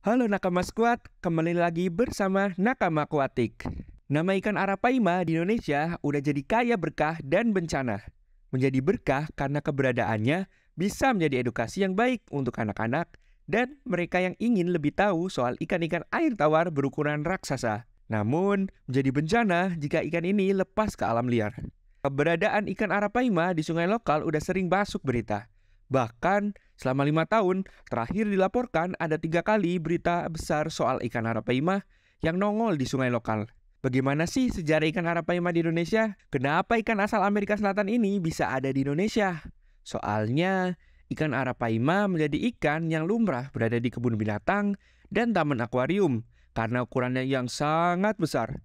Halo Nakama Squad, kembali lagi bersama Nakama Aquatic. Nama ikan arapaima di Indonesia udah jadi kaya berkah dan bencana. Menjadi berkah karena keberadaannya bisa menjadi edukasi yang baik untuk anak-anak dan mereka yang ingin lebih tahu soal ikan-ikan air tawar berukuran raksasa. Namun, menjadi bencana jika ikan ini lepas ke alam liar. Keberadaan ikan arapaima di sungai lokal udah sering masuk berita. Bahkan, selama 5 tahun, terakhir dilaporkan ada 3 kali berita besar soal ikan arapaima yang nongol di sungai lokal. Bagaimana sih sejarah ikan arapaima di Indonesia? Kenapa ikan asal Amerika Selatan ini bisa ada di Indonesia? Soalnya, ikan arapaima menjadi ikan yang lumrah berada di kebun binatang dan taman akuarium karena ukurannya yang sangat besar.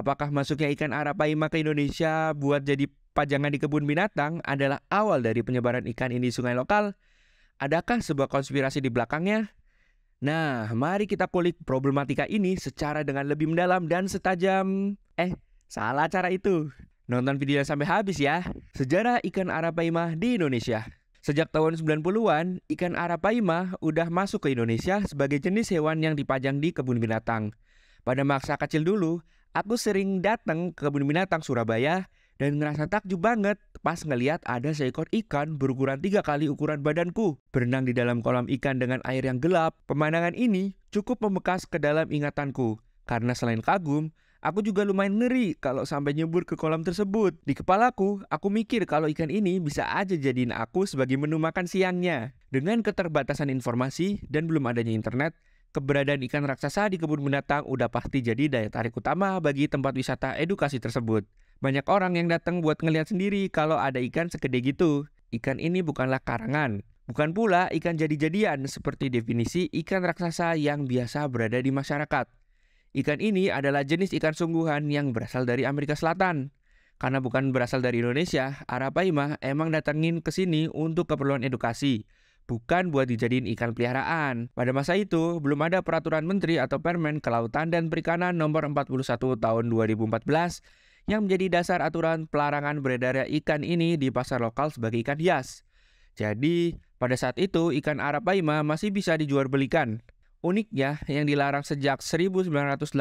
Apakah masuknya ikan arapaima ke Indonesia buat jadi pajangan di kebun binatang adalah awal dari penyebaran ikan ini di sungai lokal? Adakah sebuah konspirasi di belakangnya? Nah, mari kita kulik problematika ini secara dengan lebih mendalam dan setajam... salah cara itu. Nonton videonya sampai habis ya. Sejarah ikan arapaima di Indonesia. Sejak tahun 90-an, ikan arapaima udah masuk ke Indonesia sebagai jenis hewan yang dipajang di kebun binatang. Pada masa kecil dulu, aku sering datang ke kebun binatang Surabaya dan ngerasa takjub banget pas ngeliat ada seekor ikan berukuran 3 kali ukuran badanku berenang di dalam kolam ikan dengan air yang gelap. Pemandangan ini cukup membekas ke dalam ingatanku karena selain kagum, aku juga lumayan ngeri kalau sampai nyebur ke kolam tersebut. Di kepalaku, aku mikir kalau ikan ini bisa aja jadiin aku sebagai menu makan siangnya. Dengan keterbatasan informasi dan belum adanya internet, keberadaan ikan raksasa di kebun binatang udah pasti jadi daya tarik utama bagi tempat wisata edukasi tersebut. Banyak orang yang datang buat ngeliat sendiri kalau ada ikan segede gitu. Ikan ini bukanlah karangan. Bukan pula ikan jadi-jadian seperti definisi ikan raksasa yang biasa berada di masyarakat. Ikan ini adalah jenis ikan sungguhan yang berasal dari Amerika Selatan. Karena bukan berasal dari Indonesia, arapaima emang datangin ke sini untuk keperluan edukasi, bukan buat dijadiin ikan peliharaan. Pada masa itu, belum ada peraturan menteri atau Permen Kelautan dan Perikanan nomor 41 tahun 2014 yang menjadi dasar aturan pelarangan beredarnya ikan ini di pasar lokal sebagai ikan hias. Jadi, pada saat itu ikan arapaima masih bisa dijual belikan. Uniknya, yang dilarang sejak 1989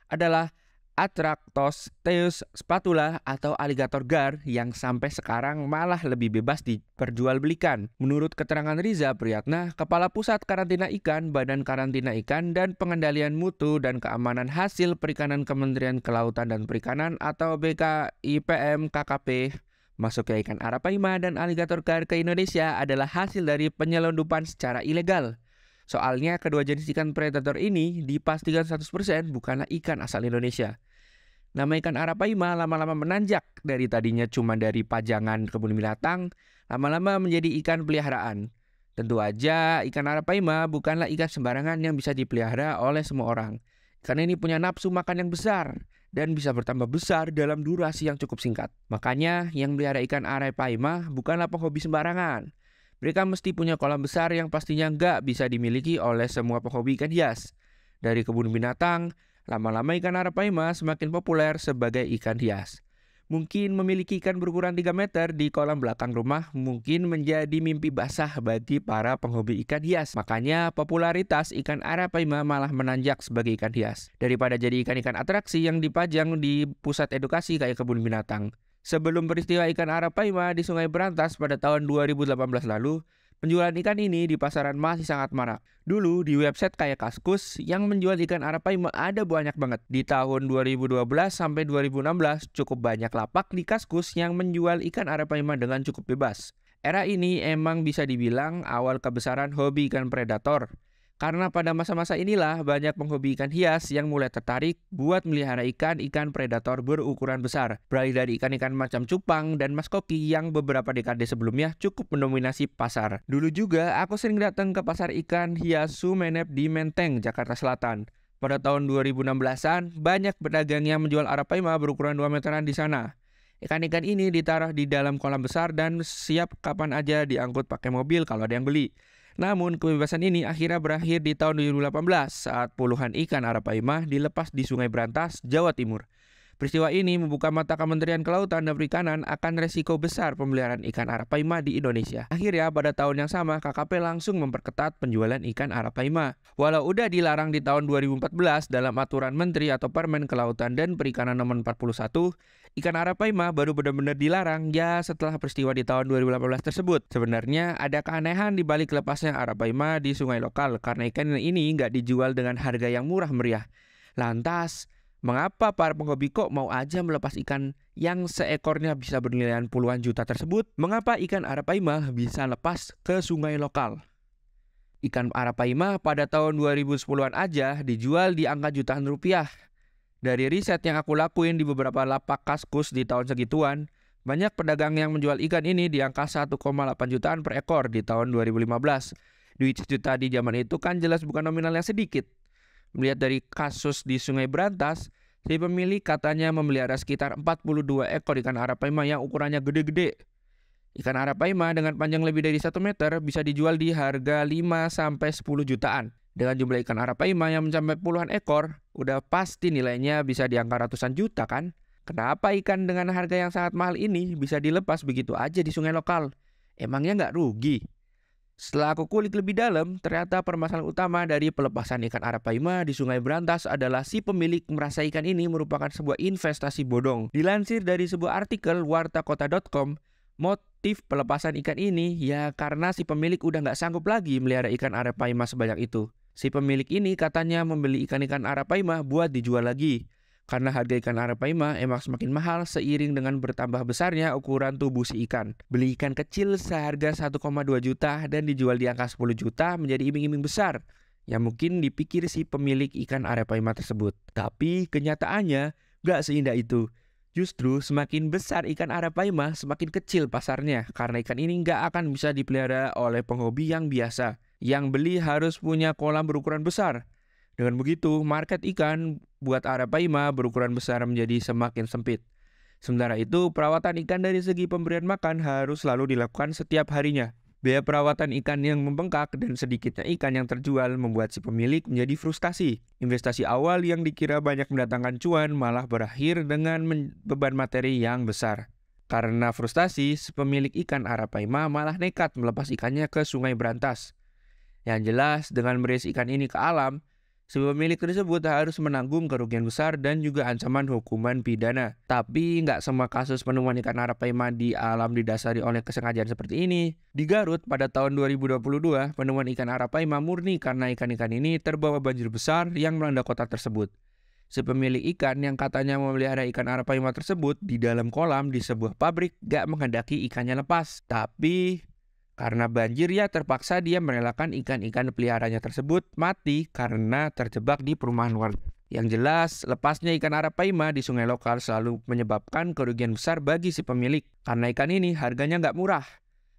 adalah Atractostheus spatula atau alligator gar yang sampai sekarang malah lebih bebas diperjualbelikan. Menurut keterangan Riza Priyatna, Kepala Pusat Karantina Ikan, Badan Karantina Ikan dan Pengendalian Mutu dan Keamanan Hasil Perikanan Kementerian Kelautan dan Perikanan atau BKIPM KKP, masuknya ikan arapaima dan alligator gar ke Indonesia adalah hasil dari penyelundupan secara ilegal. Soalnya kedua jenis ikan predator ini dipastikan 100% bukanlah ikan asal Indonesia. Nama ikan arapaima lama-lama menanjak dari tadinya cuma dari pajangan kebun binatang, lama-lama menjadi ikan peliharaan. Tentu aja ikan arapaima bukanlah ikan sembarangan yang bisa dipelihara oleh semua orang. Ikan ini punya nafsu makan yang besar dan bisa bertambah besar dalam durasi yang cukup singkat. Makanya yang melihara ikan arapaima bukanlah penghobi sembarangan. Mereka mesti punya kolam besar yang pastinya nggak bisa dimiliki oleh semua penghobi ikan hias. Dari kebun binatang, lama-lama ikan arapaima semakin populer sebagai ikan hias. Mungkin memiliki ikan berukuran 3 meter di kolam belakang rumah mungkin menjadi mimpi basah bagi para penghobi ikan hias. Makanya popularitas ikan arapaima malah menanjak sebagai ikan hias. Daripada jadi ikan-ikan atraksi yang dipajang di pusat edukasi kayak kebun binatang. Sebelum peristiwa ikan arapaima di Sungai Berantas pada tahun 2018 lalu, penjualan ikan ini di pasaran masih sangat marak. Dulu di website kayak Kaskus yang menjual ikan arapaima ada banyak banget. Di tahun 2012 sampai 2016 cukup banyak lapak di Kaskus yang menjual ikan arapaima dengan cukup bebas. Era ini emang bisa dibilang awal kebesaran hobi ikan predator. Karena pada masa-masa inilah banyak penghobi ikan hias yang mulai tertarik buat melihara ikan-ikan predator berukuran besar. Beralih dari ikan-ikan macam cupang dan maskoki yang beberapa dekade sebelumnya cukup mendominasi pasar. Dulu juga aku sering datang ke pasar ikan hias Sumenep di Menteng, Jakarta Selatan. Pada tahun 2016-an, banyak pedagang yang menjual arapaima berukuran 2 meteran di sana. Ikan-ikan ini ditaruh di dalam kolam besar dan siap kapan aja diangkut pakai mobil kalau ada yang beli. Namun kebebasan ini akhirnya berakhir di tahun 2018 saat puluhan ikan arapaima dilepas di Sungai Berantas, Jawa Timur. Peristiwa ini membuka mata Kementerian Kelautan dan Perikanan akan resiko besar pemeliharaan ikan arapaima di Indonesia. Akhirnya pada tahun yang sama KKP langsung memperketat penjualan ikan arapaima. Walau udah dilarang di tahun 2014 dalam aturan Menteri atau Permen Kelautan dan Perikanan nomor 41, ikan arapaima baru benar-benar dilarang ya setelah peristiwa di tahun 2018 tersebut. Sebenarnya ada keanehan di balik lepasnya arapaima di sungai lokal karena ikan ini nggak dijual dengan harga yang murah meriah. Lantas, mengapa para penghobi kok mau aja melepas ikan yang seekornya bisa bernilai puluhan juta tersebut? Mengapa ikan arapaima bisa lepas ke sungai lokal? Ikan arapaima pada tahun 2010-an aja dijual di angka jutaan rupiah. Dari riset yang aku lakuin di beberapa lapak kaskus di tahun segituan, banyak pedagang yang menjual ikan ini di angka 1,8 jutaan per ekor di tahun 2015. Duit sejuta di zaman itu kan jelas bukan nominal yang sedikit. Melihat dari kasus di Sungai Brantas, si pemilik katanya memelihara sekitar 42 ekor ikan arapaima yang ukurannya gede-gede. Ikan arapaima dengan panjang lebih dari 1 meter bisa dijual di harga 5-10 jutaan. Dengan jumlah ikan arapaima yang mencapai puluhan ekor, udah pasti nilainya bisa di angka ratusan juta kan? Kenapa ikan dengan harga yang sangat mahal ini bisa dilepas begitu aja di sungai lokal? Emangnya nggak rugi? Setelah aku kulik lebih dalam, ternyata permasalahan utama dari pelepasan ikan arapaima di Sungai Brantas adalah si pemilik merasa ikan ini merupakan sebuah investasi bodong. Dilansir dari sebuah artikel wartakota.com, motif pelepasan ikan ini ya karena si pemilik udah nggak sanggup lagi melihara ikan arapaima sebanyak itu. Si pemilik ini katanya membeli ikan-ikan arapaima buat dijual lagi. Karena harga ikan arapaima emang semakin mahal seiring dengan bertambah besarnya ukuran tubuh si ikan. Beli ikan kecil seharga 1,2 juta dan dijual di angka 10 juta menjadi iming-iming besar yang mungkin dipikir si pemilik ikan arapaima tersebut. Tapi kenyataannya gak seindah itu. Justru semakin besar ikan arapaima semakin kecil pasarnya karena ikan ini gak akan bisa dipelihara oleh penghobi yang biasa. Yang beli harus punya kolam berukuran besar. Dengan begitu, market ikan buat arapaima berukuran besar menjadi semakin sempit. Sementara itu, perawatan ikan dari segi pemberian makan harus selalu dilakukan setiap harinya. Biaya perawatan ikan yang membengkak dan sedikitnya ikan yang terjual membuat si pemilik menjadi frustasi. Investasi awal yang dikira banyak mendatangkan cuan malah berakhir dengan beban materi yang besar. Karena frustasi, si pemilik ikan arapaima malah nekat melepas ikannya ke Sungai Brantas. Yang jelas, dengan merilis ikan ini ke alam, si pemilik tersebut harus menanggung kerugian besar dan juga ancaman hukuman pidana. Tapi nggak semua kasus penemuan ikan arapaima di alam didasari oleh kesengajaan seperti ini. Di Garut pada tahun 2022, penemuan ikan arapaima murni karena ikan-ikan ini terbawa banjir besar yang melanda kota tersebut. Si pemilik ikan yang katanya memelihara ikan arapaima tersebut di dalam kolam di sebuah pabrik nggak menghendaki ikannya lepas. Tapi karena banjir ya terpaksa dia merelakan ikan-ikan peliharaannya tersebut mati karena terjebak di perumahan warga. Yang jelas, lepasnya ikan arapaima di sungai lokal selalu menyebabkan kerugian besar bagi si pemilik. Karena ikan ini harganya nggak murah.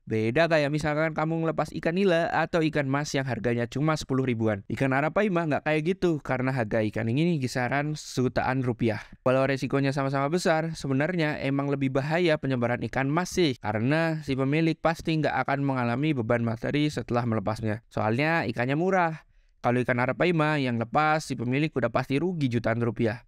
Beda kayak misalkan kamu ngelepas ikan nila atau ikan mas yang harganya cuma 10 ribuan. Ikan arapaima nggak kayak gitu karena harga ikan ini kisaran jutaan rupiah. Walau resikonya sama-sama besar, sebenarnya emang lebih bahaya penyebaran ikan mas sih. Karena si pemilik pasti nggak akan mengalami beban materi setelah melepasnya. Soalnya ikannya murah. Kalau ikan arapaima yang lepas, si pemilik udah pasti rugi jutaan rupiah.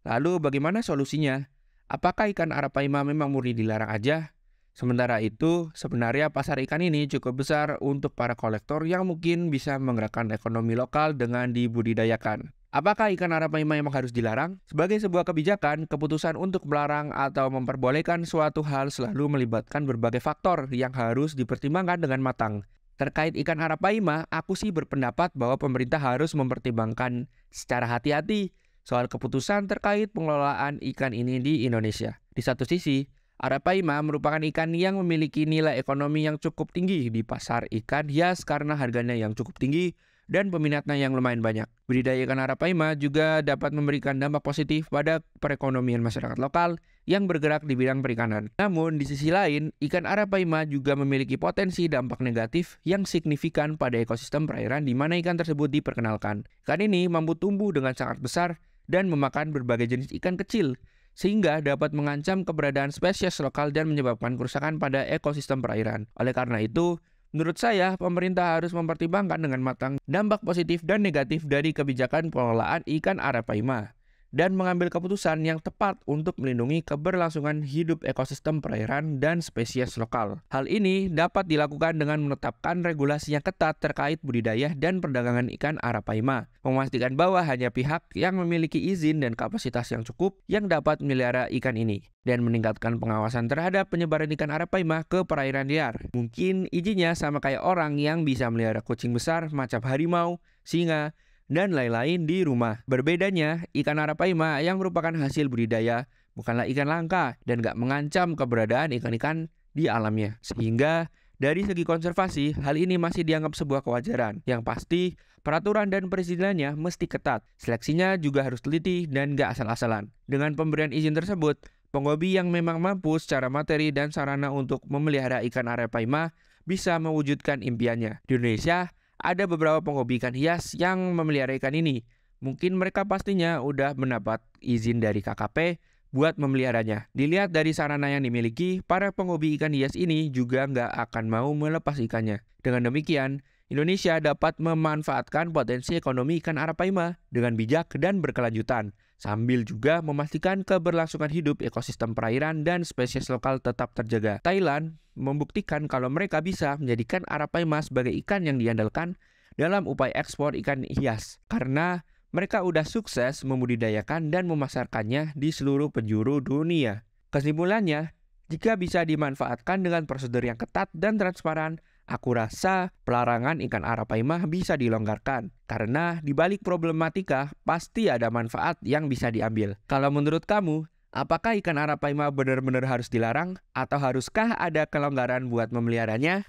Lalu bagaimana solusinya? Apakah ikan arapaima memang murni dilarang aja? Sementara itu, sebenarnya pasar ikan ini cukup besar untuk para kolektor yang mungkin bisa menggerakkan ekonomi lokal dengan dibudidayakan. Apakah ikan arapaima memang harus dilarang? Sebagai sebuah kebijakan, keputusan untuk melarang atau memperbolehkan suatu hal selalu melibatkan berbagai faktor yang harus dipertimbangkan dengan matang. Terkait ikan arapaima, aku sih berpendapat bahwa pemerintah harus mempertimbangkan secara hati-hati soal keputusan terkait pengelolaan ikan ini di Indonesia. Di satu sisi, arapaima merupakan ikan yang memiliki nilai ekonomi yang cukup tinggi di pasar ikan hias karena harganya yang cukup tinggi dan peminatnya yang lumayan banyak. Budidaya ikan arapaima juga dapat memberikan dampak positif pada perekonomian masyarakat lokal yang bergerak di bidang perikanan. Namun, di sisi lain, ikan arapaima juga memiliki potensi dampak negatif yang signifikan pada ekosistem perairan di mana ikan tersebut diperkenalkan. Ikan ini mampu tumbuh dengan sangat besar dan memakan berbagai jenis ikan kecil, sehingga dapat mengancam keberadaan spesies lokal dan menyebabkan kerusakan pada ekosistem perairan. Oleh karena itu, menurut saya, pemerintah harus mempertimbangkan dengan matang dampak positif dan negatif dari kebijakan pengelolaan ikan arapaima. dan mengambil keputusan yang tepat untuk melindungi keberlangsungan hidup ekosistem perairan dan spesies lokal. Hal ini dapat dilakukan dengan menetapkan regulasi yang ketat terkait budidaya dan perdagangan ikan arapaima, memastikan bahwa hanya pihak yang memiliki izin dan kapasitas yang cukup yang dapat memelihara ikan ini, dan meningkatkan pengawasan terhadap penyebaran ikan arapaima ke perairan liar. Mungkin izinnya sama kayak orang yang bisa melihara kucing besar macam harimau, singa, dan lain-lain di rumah. Berbedanya, ikan arapaima yang merupakan hasil budidaya bukanlah ikan langka dan gak mengancam keberadaan ikan-ikan di alamnya. Sehingga dari segi konservasi, hal ini masih dianggap sebuah kewajaran. Yang pasti, peraturan dan perizinannya mesti ketat. Seleksinya juga harus teliti dan gak asal-asalan. Dengan pemberian izin tersebut, penghobi yang memang mampu secara materi dan sarana untuk memelihara ikan arapaima bisa mewujudkan impiannya. Di Indonesia, ada beberapa penghobi ikan hias yang memelihara ikan ini. Mungkin mereka pastinya udah mendapat izin dari KKP buat memeliharanya. Dilihat dari sarana yang dimiliki, para penghobi ikan hias ini juga nggak akan mau melepas ikannya. Dengan demikian, Indonesia dapat memanfaatkan potensi ekonomi ikan arapaima dengan bijak dan berkelanjutan, sambil juga memastikan keberlangsungan hidup ekosistem perairan dan spesies lokal tetap terjaga. Thailand membuktikan kalau mereka bisa menjadikan arapaima sebagai ikan yang diandalkan dalam upaya ekspor ikan hias, karena mereka udah sukses membudidayakan dan memasarkannya di seluruh penjuru dunia. Kesimpulannya, jika bisa dimanfaatkan dengan prosedur yang ketat dan transparan, aku rasa pelarangan ikan arapaima bisa dilonggarkan, karena di balik problematika pasti ada manfaat yang bisa diambil. Kalau menurut kamu, apakah ikan arapaima benar-benar harus dilarang, atau haruskah ada kelonggaran buat memeliharanya?